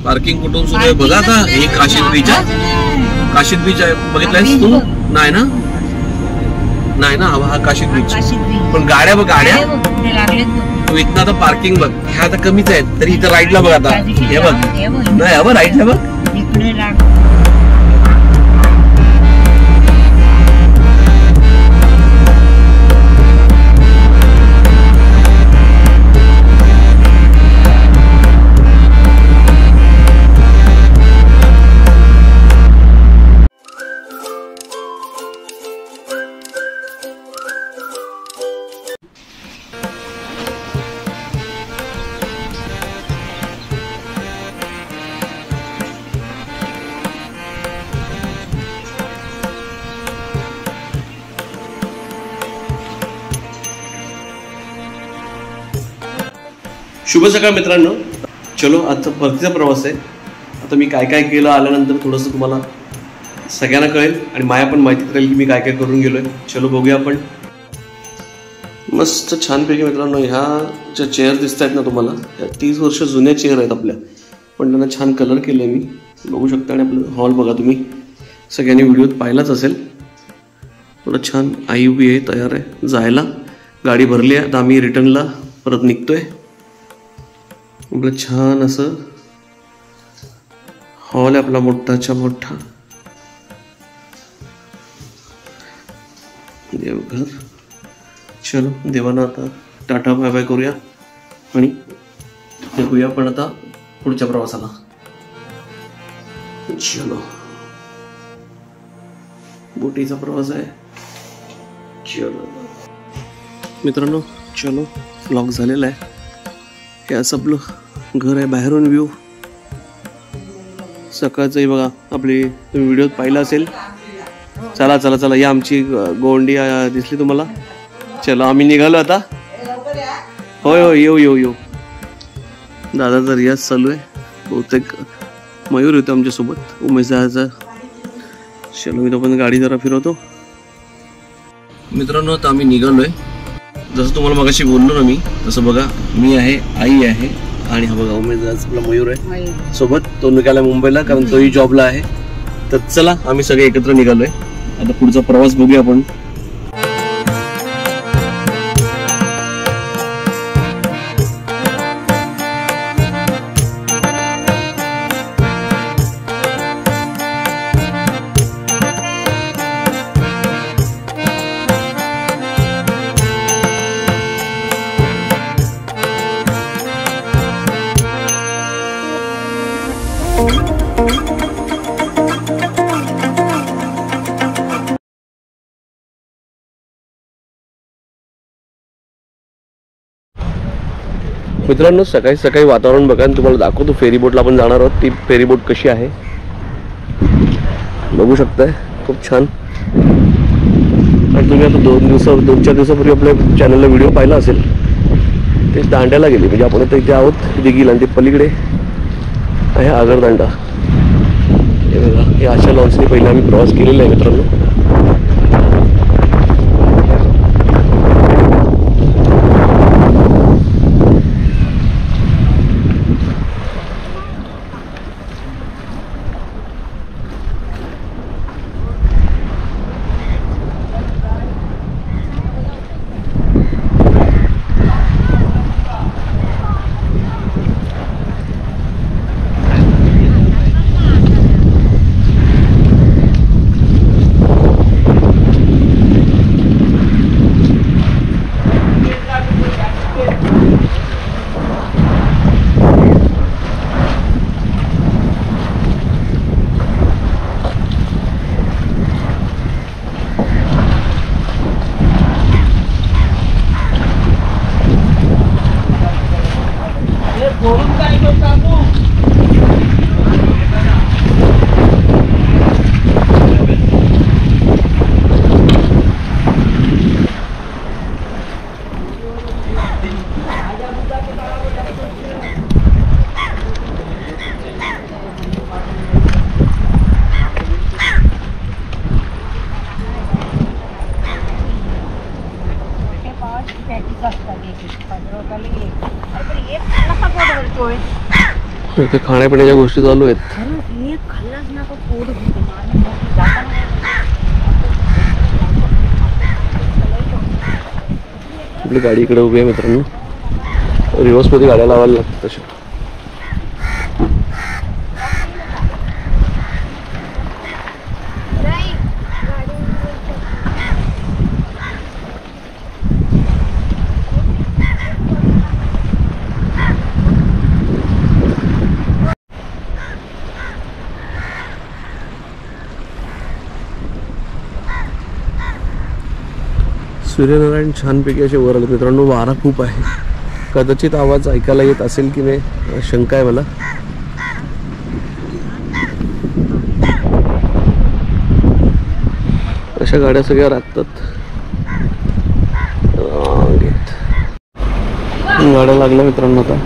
Parking कुठून सुरू आहे बघा आता. हे काशीद बीच आहे. काशीद बीच आहे, बघितलंयस तू? नाही ना, नाही ना, हा काशीद बीच. पण गाड्या बघ, गाड्या तू इथं आता पार्किंग बघ. ह्या आता कमीच आहेत, तरी इथं राईटला बघ आता. हे बघ, नाही हा बघ राईटला बघ. शुभ सकाळ मित्रांनो. चलो, आजचा परतीचा प्रवास आहे. आता मी काय काय केलं आल्यानंतर थोडंसं तुम्हाला सगळ्यांना कळेल आणि माया पण माहितीत राहील की मी काय काय करून गेलोय. चलो बघूया आपण. मस्त छानपैकी मित्रांनो, ह्या ज्या चेअर दिसत आहेत ना तुम्हाला, ह्या 30 वर्ष जुन्या चेअर आहेत आपल्या, पण त्यांना छान कलर केलं आहे मी, बघू शकता. आणि आपलं हॉल बघा, तुम्ही सगळ्यांनी व्हिडिओत पाहिलाच असेल. थोडं छान आई उभी आहे, तयार आहे जायला. गाडी भरली आहे, आता आम्ही रिटर्नला परत निघतोय. आपलं छान असं हॉल आहे आपला, मोठाच्या मोठा देवघर. चलो, देवाना आता टाटा बाय बाय करूया आणि निघूया पण आता पुढच्या प्रवासाला. चलो, बोटीचा प्रवास आहे. चलो मित्रांनो, चलो व्लॉग झालेला आहे. हे असं आपलं घर आहे, बाहेरून व्ह्यू सकाळचंही बघा. आपली तुम्ही व्हिडिओत पाहिला असेल. चला चला चला, या आमची गोंडी दिसली तुम्हाला. चलो, आम्ही निघालो आता. होय होय, येऊ येऊ येऊ. दादाचा रियाज चालू आहे. बहुतेक मयूर होतो आमच्यासोबत, उमेश दादाचा. चलो, मी तो पण गाडी जरा फिरवतो. मित्रांनो, आता आम्ही निघालोय. जसं तुम्हाला मगाशी बोललो ना मी, तसं बघा, मी आहे, आई आहे आणि हा बघा उमेश दादाचा मयूर आहे सोबत. तो निघाला मुंबईला, कारण तोही जॉबला आहे. तर चला, आम्ही सगळे एकत्र निघालोय. आता पुढचा प्रवास बघूया आपण. मित्रांनो, सकाळी सकाळी वातावरण बघा आणि तुम्हाला दाखवतो. फेरी बोटला आपण जाणार आहोत. ती फेरी बोट कशी आहे बघू शकताय, खूप छान. आणि तुम्ही आता 2-4 दिवसापूर्वी आपल्या चॅनलला व्हिडिओ पाहिला असेल. ते दांड्याला गेले, म्हणजे आपण आता इथे आहोत दिघील, आणि ते पलीकडे आहे आगरदांडा. हे बघा, हे अशा लॉन्चने पहिले आम्ही प्रवास केलेला आहे मित्रांनो. इथे खाण्यापिण्याच्या गोष्टी चालू आहेत. आपली गाडी इकडे उभी आहे मित्रांनो. रिव्हर्स मध्ये गाड्या लावायला लागतात तशा. सूर्यनारायण छानपैकी असे वर आले मित्रांनो. वारा खूप आहे. कदाचित आवाज ऐकायला येत असेल की नाही शंका आहे मला. अशा गाड्या सगळ्या राखतात. गाड्या लागल्या मित्रांनो आता.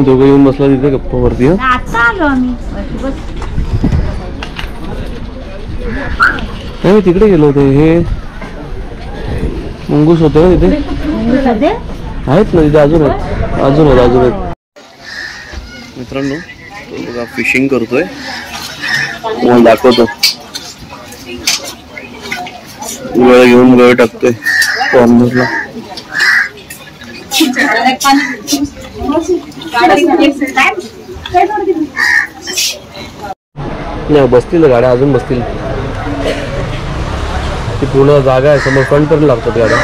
दोघं येऊन बसला तिथे गप्पा वरती. नाही तिकडे गेलो होते. हे मुंगूस होते ना तिथे. आहेत ना तिथे अजून आहेत. अजून आहेत मित्रांनो. तो बघा फिशिंग करतोय. तुम्हाला दाखवतो. गळ घेऊन गळ टाकतोय कॉर्नरला. नाही बसतील गाड्या अजून बसतील. ती पूर्ण जागा आहे समोर. फ्रंट पर्यंत लागतात गाड्या.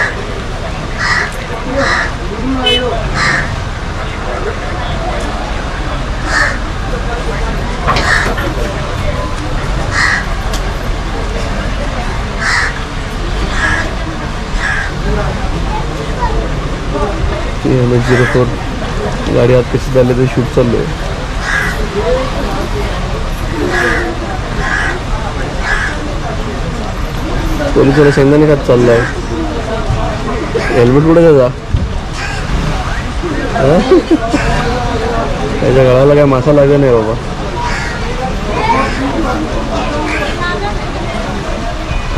MH-04 गाडी आत कशी झाली ते शूट चालू आहे. पोलिसाला शेंगदाणे खात चाललाय. हेल्मेट कुठे त्याचा. त्याच्या गळाला काय मासा लागला नाही बाबा.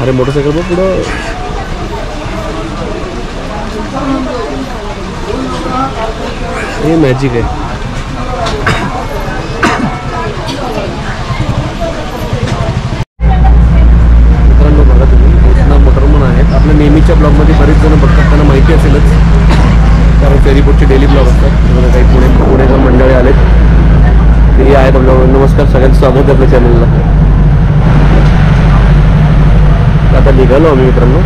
अरे मोटरसायकल बघ पुढं. हे मॅजिक आहे. मित्रांनो बघा तुम्ही कृष्णा मोटरमन आहेत. आपल्या नेहमीच्या ब्लॉगमध्ये बरेच जण बघतात. त्यांना माहिती असेलच कारण फेरीबोटचे डेली ब्लॉग असतात. काही पुणेकर मंडळी आलेत ते आहेत आपल्या. नमस्कार सगळ्यांचं स्वागत आहे आपल्या चॅनलला. आता निघालो आम्ही मित्रांनो.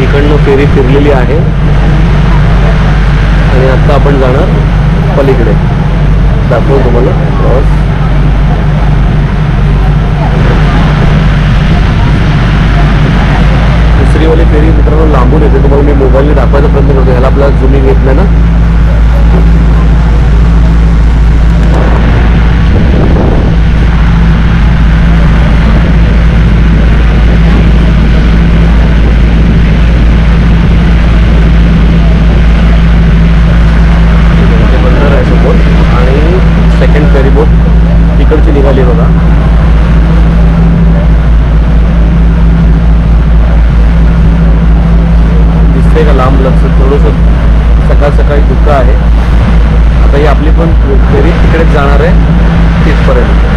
इकडनं फेरी फिरलेली आहे आणि आता आपण जाणार पलीकडे. दाखवू तुम्हाला प्रवास. दुसरीवाली फेरी मित्रांनो लांबून येते. तुम्हाला मी मोबाईलने दाखवायचा प्रयत्न करतो. ह्याला आपल्याला झूमिंग येत नाही ना. तिकडची निघाली बघा. दिसते का लांब लक्ष. थोडंसं सकाळ सकाळी धुकं आहे. आता ही आपली पण फेरी तिकडेच जाणार आहे तिथपर्यंत.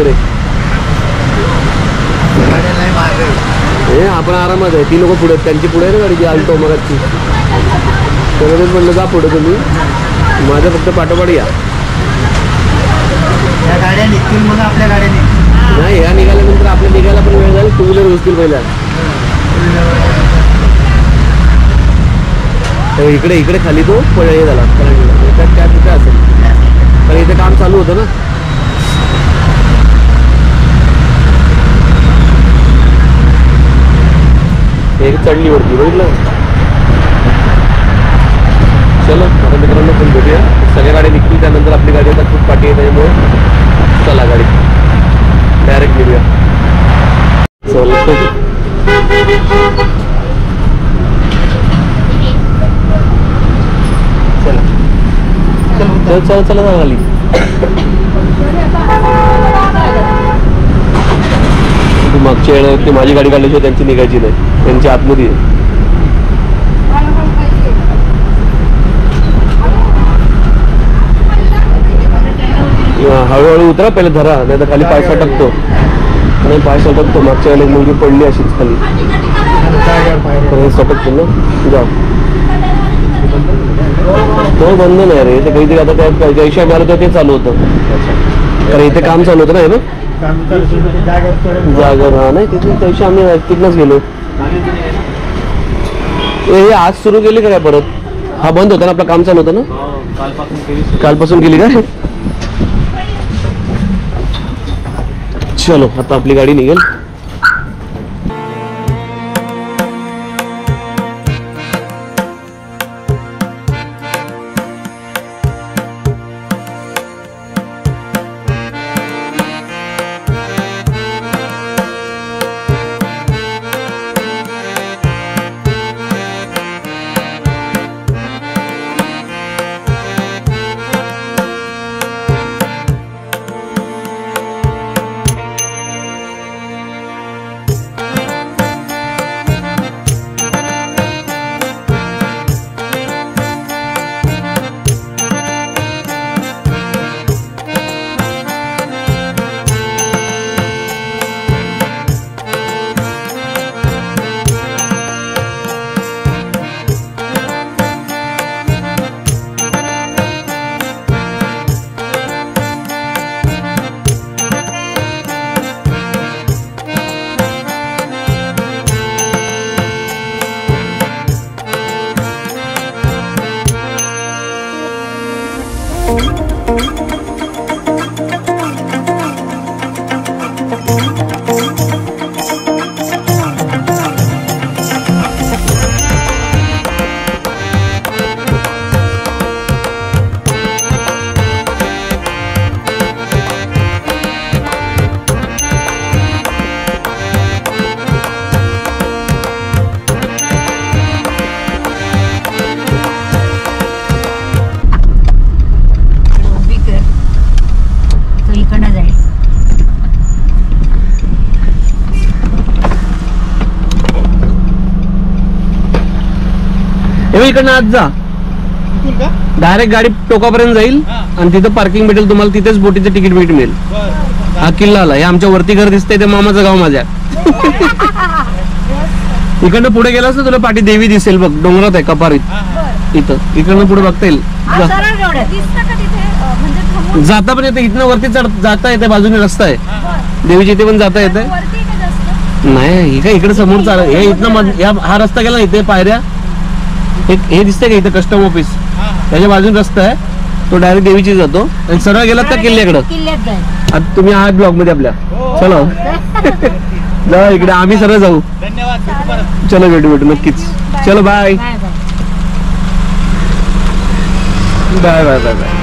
आपल्याकडे. हे आपण आरामात आहे. ती लोक पुढे, त्यांची पुढे आहे ना गाडी, आलतो मगाची. त्यामुळेच म्हणलं जा पुढे तुम्ही, माझ्या फक्त पाठोपाठ या. गाड्या निघतील मग आपल्या गाड्या निघतील. नाही, ह्या निघाल्यानंतर आपल्या निघायला पण वेळ झाला. टू व्हीलर घुसतील पहिल्या. इकडे इकडे खाली तो हे झाला त्या तिथे असेल, कारण इथे काम चालू होतं ना. एक चढली वरती, बघितलं. चलो आता मित्रांनो पण भेटूया. सगळ्या गाड्या निघतील, त्यानंतर आपली गाडी आता खूप पाठी आहे, त्यामुळे चला गाडी डायरेक्ट निघूया. चल चल चल चला ना खाली. मागच्या वेळेला ती माझी गाडी काढल्याशिवाय त्यांची निघायची नाही, त्यांची आतमध्ये आहे. हळूहळू उतरा, पहिले धरा, नाही तर खाली पाय सटकतो. नाही पाय सटकतो. मागच्या वेळेला मुलगी पडली अशीच खाली, सटकतो ना. जाऊ तो बंद नाही रे, ते काहीतरी आता त्या जैशा मिळालं ते चालू होतं, कारण इथे काम चालू होतं ना. हे ना जागर, हा नाही तिथे त्याविषयी आम्ही तिकडनंच गेलो. हे आज सुरू केली का काय परत? हा बंद होता ना, आपलं काम चालू होतं ना, कालपासून केली काय? चलो आता आपली गाडी निघेल. इकडनं आज जा, डायरेक्ट गाडी टोकापर्यंत जाईल आणि तिथं पार्किंग भेटेल तुम्हाला, तिथेच बोटीचं तिकीट मिळेल. हा किल्ला आला, हे आमच्या वरती घर दिसतंय, ते मामाचं गाव माझ्या. इकडनं पुढे गेलास ना तुला पाठी देवी दिसेल बघ, डोंगरात आहे कपारीत. इथं इकडनं पुढे बघता येईल. जाता पण येते इथनं वरती जाता येते, बाजूने रस्ता आहे देवीची, इथे पण जाता येते. नाही काय इकडे समोर चाल, हे इथनं हा रस्ता गेला इथे पायऱ्या, हे दिसतंय का इथं कस्टम ऑफिस, त्याच्या बाजून रस्ता आहे, तो डायरेक्ट देवीची जातो आणि सरळ गेलात तर किल्ल्याकडं. आता तुम्ही आहात ब्लॉग मध्ये आपल्या. चलो जा इकडे, आम्ही सरळ जाऊ. चलो भेटू नक्कीच. चलो bye bye bye bye bye.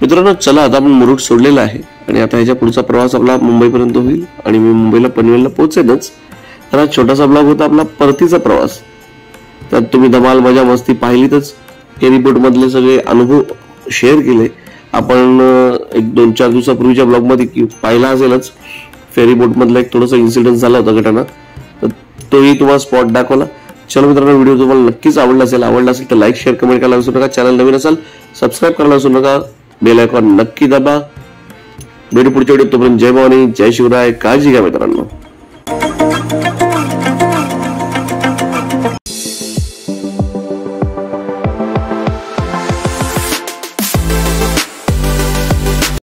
मित्रांनो चला आता आपण मुरुड सोडलेला आहे आणि आता ह्याच्या पुढचा प्रवास आपला मुंबईपर्यंत होईल आणि मी मुंबईला पनवेलला पोहोचेनच. तर हा छोटासा ब्लॉग होता आपला परतीचा प्रवास. त्यात तुम्ही धमाल मजा मस्ती पाहिलीतच. फेरीबोट मधले सगळे अनुभव शेअर केले. आपण एक 2-4 दिवसापूर्वीच्या ब्लॉग मध्ये पाहिला असेलच. फेरीबोट मधला एक थोडासा इन्सिडेंट झाला होता घटना, तर तोही तुम्हाला स्पॉट दाखवला. चलो मित्रांनो, व्हिडिओ तुम्हाला नक्कीच आवडला असेल तर लाईक शेअर कमेंट करायला विसरू नका. चॅनल नवीन असाल सबस्क्राईब करायला विसरू नका. बेल आयकॉन नक्की दाबा. भेटू पुढच्या व्हिडिओ. तोपर्यंत जय भवानी, जय शिवराय. काळजी घ्या मित्रांनो.